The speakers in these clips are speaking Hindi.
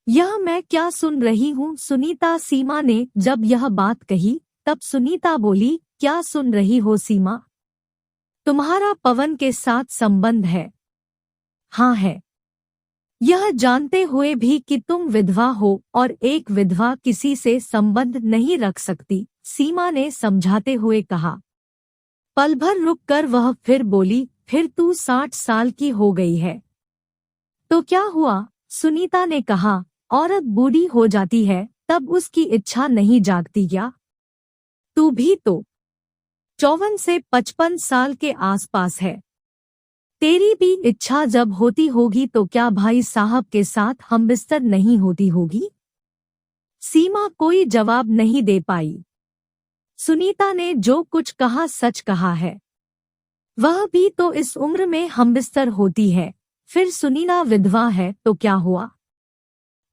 यह मैं क्या सुन रही हूँ? सुनीता सीमा ने जब यह बात कही तब सुनीता बोली, क्या सुन रही हो सीमा? तुम्हारा पवन के साथ संबंध है? हाँ है। यह जानते हुए भी कि तुम विधवा हो और एक विधवा किसी से संबंध नहीं रख सकती, सीमा ने समझाते हुए कहा। पल भर रुक कर वह फिर बोली, फिर तू 60 साल की हो गई है तो क्या हुआ? सुनीता ने कहा, औरत बूढ़ी हो जाती है तब उसकी इच्छा नहीं जागती क्या? तू भी तो 54 से 55 साल के आसपास है। तेरी भी इच्छा जब होती होगी तो क्या भाई साहब के साथ हमबिस्तर नहीं होती होगी? सीमा कोई जवाब नहीं दे पाई। सुनीता ने जो कुछ कहा सच कहा है। वह भी तो इस उम्र में हमबिस्तर होती है, फिर सुनीता विधवा है तो क्या हुआ?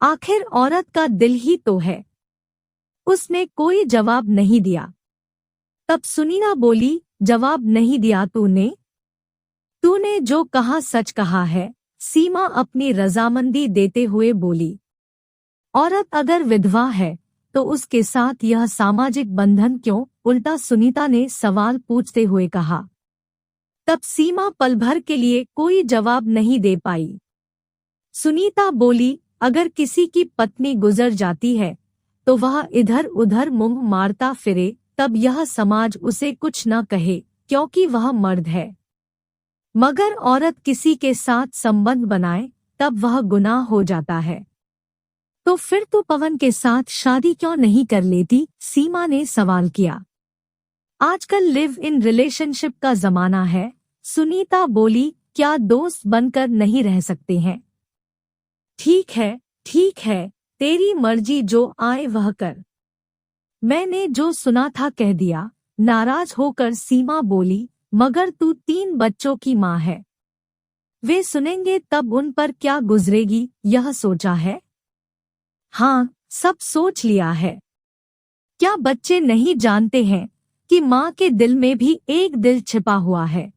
आखिर औरत का दिल ही तो है। उसने कोई जवाब नहीं दिया। तब सुनीता बोली, जवाब नहीं दिया तूने? तूने जो कहा सच कहा है, सीमा अपनी रजामंदी देते हुए बोली। औरत अगर विधवा है तो उसके साथ यह सामाजिक बंधन क्यों? उल्टा सुनीता ने सवाल पूछते हुए कहा। तब सीमा पल भर के लिए कोई जवाब नहीं दे पाई। सुनीता बोली, अगर किसी की पत्नी गुजर जाती है तो वह इधर उधर मुंह मारता फिरे तब यह समाज उसे कुछ न कहे क्योंकि वह मर्द है, मगर औरत किसी के साथ संबंध बनाए तब वह गुनाह हो जाता है। तो फिर तू पवन के साथ शादी क्यों नहीं कर लेती? सीमा ने सवाल किया। आजकल लिव इन रिलेशनशिप का जमाना है, सुनीता बोली, क्या दोस्त बनकर नहीं रह सकते हैं? ठीक है, तेरी मर्जी, जो आए वह कर। मैंने जो सुना था कह दिया, नाराज होकर सीमा बोली, मगर तू 3 बच्चों की माँ है। वे सुनेंगे तब उन पर क्या गुजरेगी, यह सोचा है? हाँ, सब सोच लिया है। क्या बच्चे नहीं जानते हैं कि माँ के दिल में भी एक दिल छिपा हुआ है?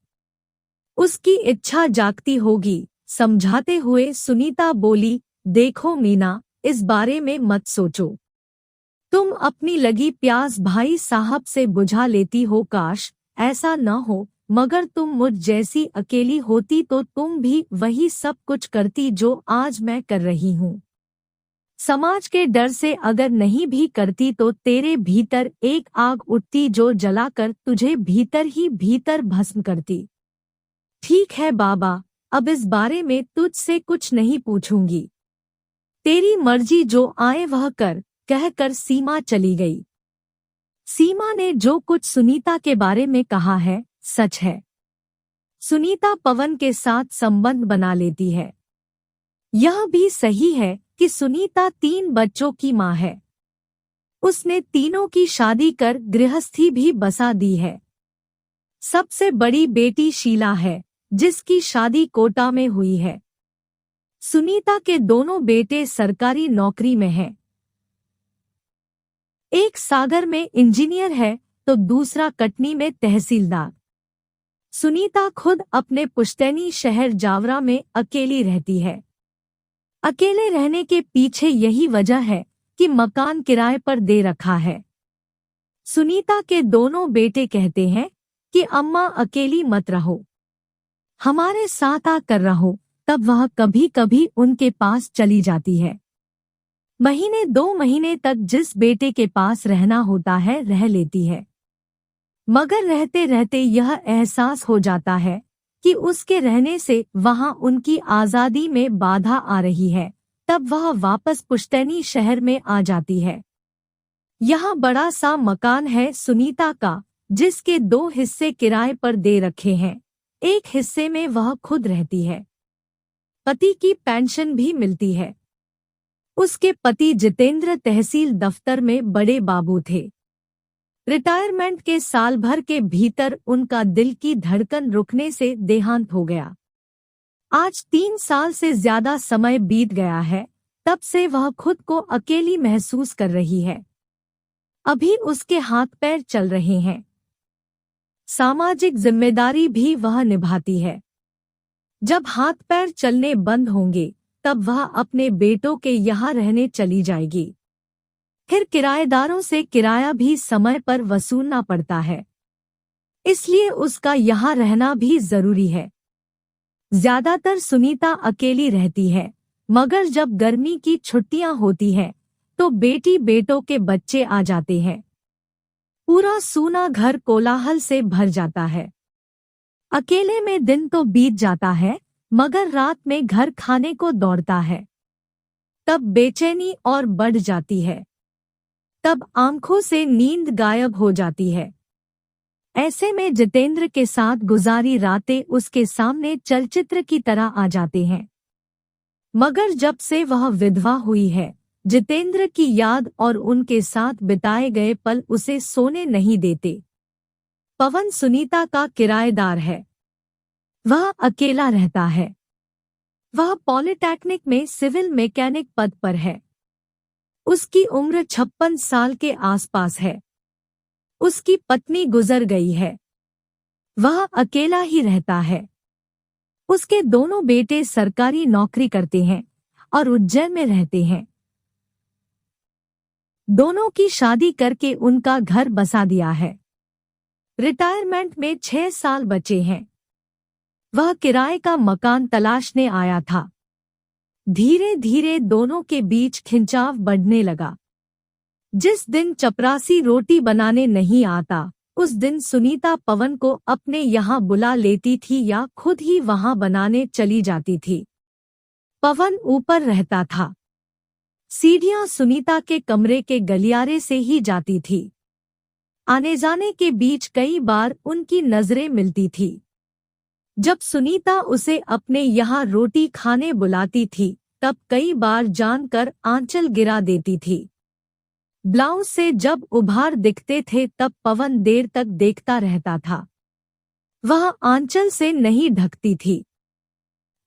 उसकी इच्छा जागती होगी। समझाते हुए सुनीता बोली, देखो मीना, इस बारे में मत सोचो। तुम अपनी लगी प्यास भाई साहब से बुझा लेती हो, काश ऐसा न हो, मगर तुम मुझ जैसी अकेली होती तो तुम भी वही सब कुछ करती जो आज मैं कर रही हूँ। समाज के डर से अगर नहीं भी करती तो तेरे भीतर एक आग उठती जो जलाकर तुझे भीतर ही भीतर भस्म करती। ठीक है बाबा, अब इस बारे में तुझसे कुछ नहीं पूछूंगी। तेरी मर्जी, जो आए वह कर, कहकर सीमा चली गई। सीमा ने जो कुछ सुनीता के बारे में कहा है सच है। सुनीता पवन के साथ संबंध बना लेती है। यह भी सही है कि सुनीता 3 बच्चों की माँ है। उसने तीनों की शादी कर गृहस्थी भी बसा दी है। सबसे बड़ी बेटी शीला है, जिसकी शादी कोटा में हुई है। सुनीता के दोनों बेटे सरकारी नौकरी में हैं। एक सागर में इंजीनियर है तो दूसरा कटनी में तहसीलदार। सुनीता खुद अपने पुश्तैनी शहर जावरा में अकेली रहती है। अकेले रहने के पीछे यही वजह है कि मकान किराए पर दे रखा है। सुनीता के दोनों बेटे कहते हैं कि अम्मा अकेली मत रहो, हमारे साथ आकर रहो, तब वह कभी कभी उनके पास चली जाती है। महीने 2 महीने तक जिस बेटे के पास रहना होता है रह लेती है, मगर रहते रहते यह एहसास हो जाता है कि उसके रहने से वहां उनकी आज़ादी में बाधा आ रही है, तब वह वापस पुश्तैनी शहर में आ जाती है। यहाँ बड़ा सा मकान है सुनीता का, जिसके 2 हिस्से किराए पर दे रखे हैं। एक हिस्से में वह खुद रहती है। पति की पेंशन भी मिलती है। उसके पति जितेंद्र तहसील दफ्तर में बड़े बाबू थे। रिटायरमेंट के साल भर के भीतर उनका दिल की धड़कन रुकने से देहांत हो गया। आज 3 साल से ज्यादा समय बीत गया है, तब से वह खुद को अकेली महसूस कर रही है। अभी उसके हाथ पैर चल रहे हैं। सामाजिक जिम्मेदारी भी वह निभाती है। जब हाथ पैर चलने बंद होंगे तब वह अपने बेटों के यहाँ रहने चली जाएगी। फिर किराएदारों से किराया भी समय पर वसूलना पड़ता है, इसलिए उसका यहाँ रहना भी जरूरी है। ज्यादातर सुनीता अकेली रहती है, मगर जब गर्मी की छुट्टियां होती हैं, तो बेटी बेटों के बच्चे आ जाते हैं। पूरा सूना घर कोलाहल से भर जाता है। अकेले में दिन तो बीत जाता है, मगर रात में घर खाने को दौड़ता है। तब बेचैनी और बढ़ जाती है। तब आंखों से नींद गायब हो जाती है। ऐसे में जितेंद्र के साथ गुजारी रातें उसके सामने चलचित्र की तरह आ जाते हैं। मगर जब से वह विधवा हुई है, जितेंद्र की याद और उनके साथ बिताए गए पल उसे सोने नहीं देते। पवन सुनीता का किराएदार है। वह अकेला रहता है। वह पॉलिटेक्निक में सिविल मैकेनिक पद पर है। उसकी उम्र 56 साल के आसपास है। उसकी पत्नी गुजर गई है। वह अकेला ही रहता है। उसके दोनों बेटे सरकारी नौकरी करते हैं और उज्जैन में रहते हैं। दोनों की शादी करके उनका घर बसा दिया है। रिटायरमेंट में 6 साल बचे हैं। वह किराए का मकान तलाशने आया था। धीरे धीरे दोनों के बीच खिंचाव बढ़ने लगा। जिस दिन चपरासी रोटी बनाने नहीं आता, उस दिन सुनीता पवन को अपने यहाँ बुला लेती थी या खुद ही वहाँ बनाने चली जाती थी। पवन ऊपर रहता था। सीढ़ियाँ सुनीता के कमरे के गलियारे से ही जाती थी। आने जाने के बीच कई बार उनकी नजरें मिलती थी। जब सुनीता उसे अपने यहाँ रोटी खाने बुलाती थी, तब कई बार जानकर आंचल गिरा देती थी। ब्लाउज से जब उभार दिखते थे तब पवन देर तक देखता रहता था। वह आंचल से नहीं ढकती थी।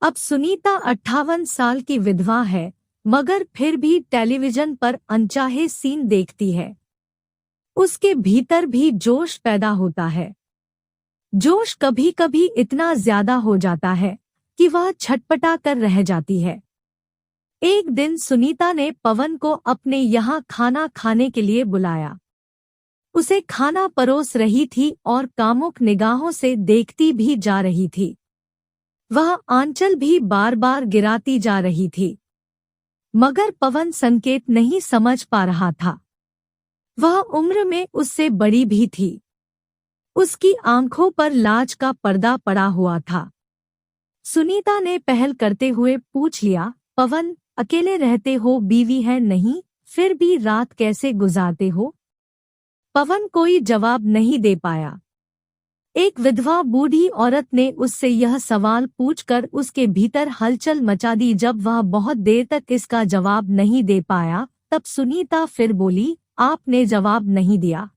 अब सुनीता 58 साल की विधवा है, मगर फिर भी टेलीविजन पर अनचाहे सीन देखती है। उसके भीतर भी जोश पैदा होता है। जोश कभी कभी इतना ज्यादा हो जाता है कि वह छटपटा कर रह जाती है। एक दिन सुनीता ने पवन को अपने यहाँ खाना खाने के लिए बुलाया। उसे खाना परोस रही थी और कामुक निगाहों से देखती भी जा रही थी। वह आंचल भी बार बार गिराती जा रही थी, मगर पवन संकेत नहीं समझ पा रहा था। वह उम्र में उससे बड़ी भी थी। उसकी आंखों पर लाज का पर्दा पड़ा हुआ था। सुनीता ने पहल करते हुए पूछ लिया, पवन, अकेले रहते हो, बीवी है नहीं, फिर भी रात कैसे गुजारते हो? पवन कोई जवाब नहीं दे पाया। एक विधवा बूढ़ी औरत ने उससे यह सवाल पूछकर उसके भीतर हलचल मचा दी। जब वह बहुत देर तक इसका जवाब नहीं दे पाया, तब सुनीता फिर बोली, आपने जवाब नहीं दिया।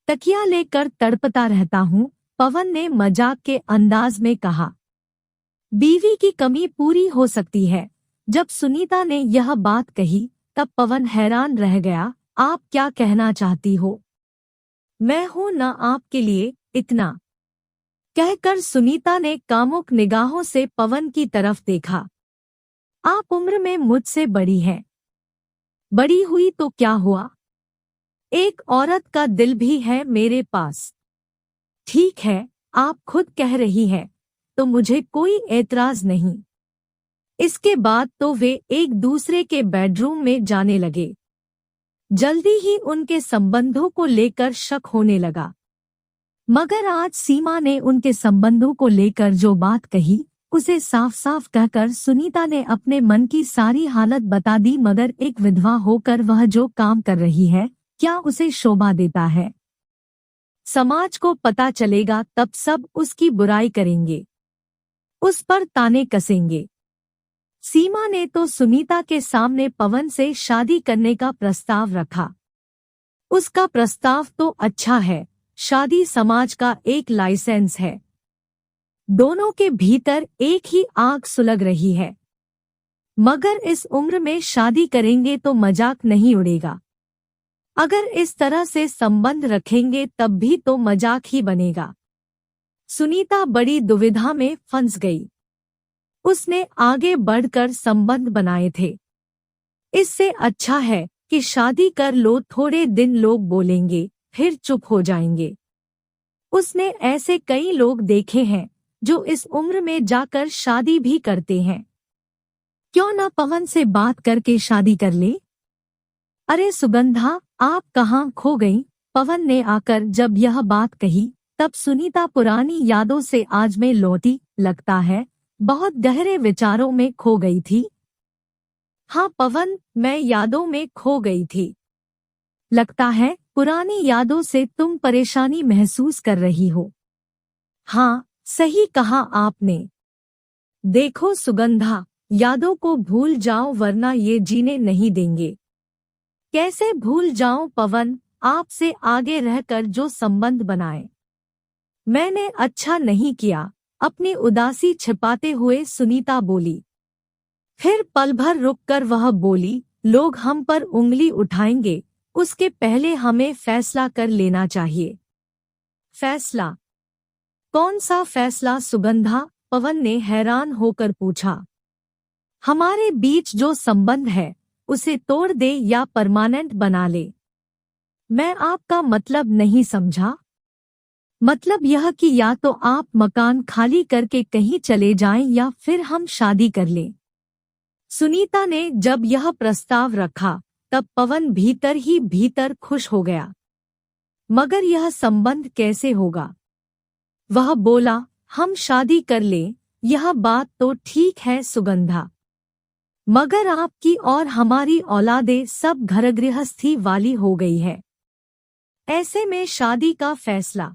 तकिया लेकर तड़पता रहता हूँ, पवन ने मजाक के अंदाज में कहा। बीवी की कमी पूरी हो सकती है। जब सुनीता ने यह बात कही, तब पवन हैरान रह गया। आप क्या कहना चाहती हो? मैं हूं ना आपके लिए इतना। कहकर सुनीता ने कामुक निगाहों से पवन की तरफ देखा। आप उम्र में मुझसे बड़ी हैं। बड़ी हुई तो क्या हुआ? एक औरत का दिल भी है मेरे पास। ठीक है, आप खुद कह रही हैं, तो मुझे कोई एतराज नहीं। इसके बाद तो वे एक दूसरे के बेडरूम में जाने लगे। जल्दी ही उनके संबंधों को लेकर शक होने लगा। मगर आज सीमा ने उनके संबंधों को लेकर जो बात कही, उसे साफ साफ कहकर सुनीता ने अपने मन की सारी हालत बता दी। मगर एक विधवा होकर वह जो काम कर रही है, क्या उसे शोभा देता है? समाज को पता चलेगा तब सब उसकी बुराई करेंगे, उस पर ताने कसेंगे। सीमा ने तो सुनीता के सामने पवन से शादी करने का प्रस्ताव रखा। उसका प्रस्ताव तो अच्छा है, शादी समाज का एक लाइसेंस है। दोनों के भीतर एक ही आग सुलग रही है। मगर इस उम्र में शादी करेंगे तो मजाक नहीं उड़ेगा। अगर इस तरह से संबंध रखेंगे तब भी तो मजाक ही बनेगा। सुनीता बड़ी दुविधा में फंस गई। उसने आगे बढ़कर संबंध बनाए थे। इससे अच्छा है कि शादी कर लो, थोड़े दिन लोग बोलेंगे, फिर चुप हो जाएंगे। उसने ऐसे कई लोग देखे हैं जो इस उम्र में जाकर शादी भी करते हैं। क्यों न पवन से बात करके शादी कर ले? अरे सुगंधा, आप कहाँ खो गई? पवन ने आकर जब यह बात कही तब सुनीता पुरानी यादों से आज में लौटी, लगता है बहुत गहरे विचारों में खो गई थी। हाँ पवन, मैं यादों में खो गई थी। लगता है पुरानी यादों से तुम परेशानी महसूस कर रही हो। हाँ, सही कहा आपने। देखो सुगंधा, यादों को भूल जाओ वरना ये जीने नहीं देंगे। कैसे भूल जाऊं पवन, आपसे आगे रहकर जो संबंध बनाए। मैंने अच्छा नहीं किया, अपनी उदासी छिपाते हुए सुनीता बोली। फिर पल भर रुककर वह बोली, लोग हम पर उंगली उठाएंगे, उसके पहले हमें फैसला कर लेना चाहिए। फैसला? कौन सा फैसला सुगंधा? पवन ने हैरान होकर पूछा। हमारे बीच जो संबंध है उसे तोड़ दे या परमानेंट बना ले। मैं आपका मतलब नहीं समझा। मतलब यह कि या तो आप मकान खाली करके कहीं चले जाएं या फिर हम शादी कर लें। सुनीता ने जब यह प्रस्ताव रखा तब पवन भीतर ही भीतर खुश हो गया। मगर यह संबंध कैसे होगा? वह बोला, हम शादी कर लें, यह बात तो ठीक है सुगंधा। मगर आपकी और हमारी औलादें सब घरगृहस्थी वाली हो गई है। ऐसे में शादी का फैसला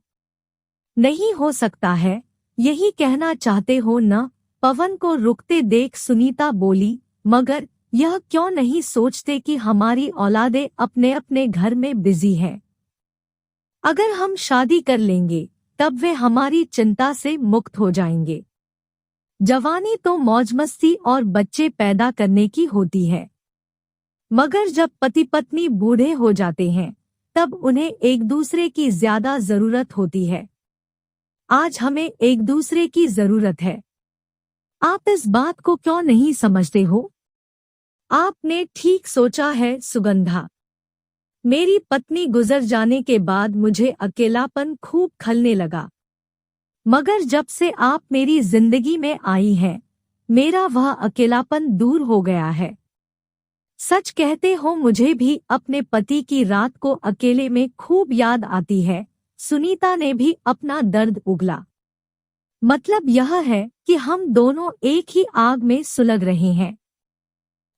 नहीं हो सकता है, यही कहना चाहते हो न? पवन को रुकते देख सुनीता बोली, मगर यह क्यों नहीं सोचते कि हमारी औलादें अपने अपने घर में बिजी हैं। अगर हम शादी कर लेंगे तब वे हमारी चिंता से मुक्त हो जाएंगे। जवानी तो मौजमस्ती और बच्चे पैदा करने की होती है, मगर जब पति पत्नी बूढ़े हो जाते हैं तब उन्हें एक दूसरे की ज्यादा जरूरत होती है। आज हमें एक दूसरे की जरूरत है। आप इस बात को क्यों नहीं समझते हो? आपने ठीक सोचा है सुगंधा। मेरी पत्नी गुजर जाने के बाद मुझे अकेलापन खूब खलने लगा, मगर जब से आप मेरी जिंदगी में आई हैं, मेरा वह अकेलापन दूर हो गया है। सच कहते हो, मुझे भी अपने पति की रात को अकेले में खूब याद आती है। सुनीता ने भी अपना दर्द उगला। मतलब यह है कि हम दोनों एक ही आग में सुलग रहे हैं।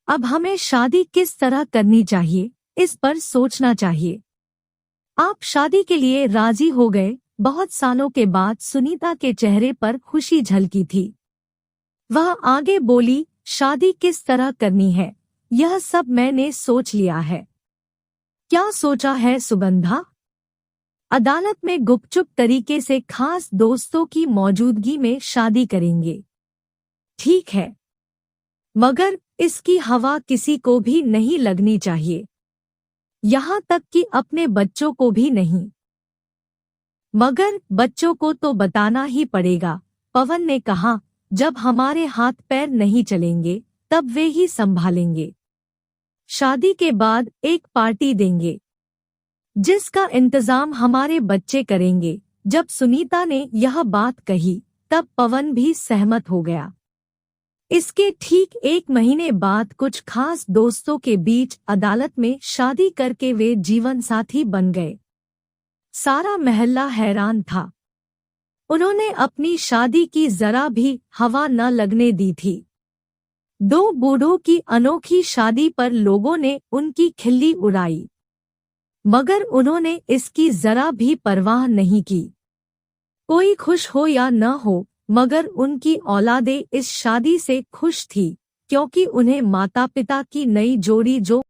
अब हमें शादी किस तरह करनी चाहिए, इस पर सोचना चाहिए। आप शादी के लिए राजी हो गए। बहुत सालों के बाद सुनीता के चेहरे पर खुशी झलकी थी। वह आगे बोली, शादी किस तरह करनी है यह सब मैंने सोच लिया है। क्या सोचा है सुगंधा? अदालत में गुपचुप तरीके से खास दोस्तों की मौजूदगी में शादी करेंगे। ठीक है, मगर इसकी हवा किसी को भी नहीं लगनी चाहिए, यहाँ तक कि अपने बच्चों को भी नहीं। मगर बच्चों को तो बताना ही पड़ेगा, पवन ने कहा। जब हमारे हाथ पैर नहीं चलेंगे तब वे ही संभालेंगे। शादी के बाद एक पार्टी देंगे जिसका इंतजाम हमारे बच्चे करेंगे। जब सुनीता ने यह बात कही तब पवन भी सहमत हो गया। इसके ठीक 1 महीने बाद कुछ खास दोस्तों के बीच अदालत में शादी करके वे जीवन साथी बन गए। सारा महल्ला हैरान था। उन्होंने अपनी शादी की जरा भी हवा न लगने दी थी। 2 बूढ़ों की अनोखी शादी पर लोगों ने उनकी खिल्ली उड़ाई, मगर उन्होंने इसकी जरा भी परवाह नहीं की। कोई खुश हो या न हो, मगर उनकी औलादें इस शादी से खुश थी, क्योंकि उन्हें माता पिता की नई जोड़ी जो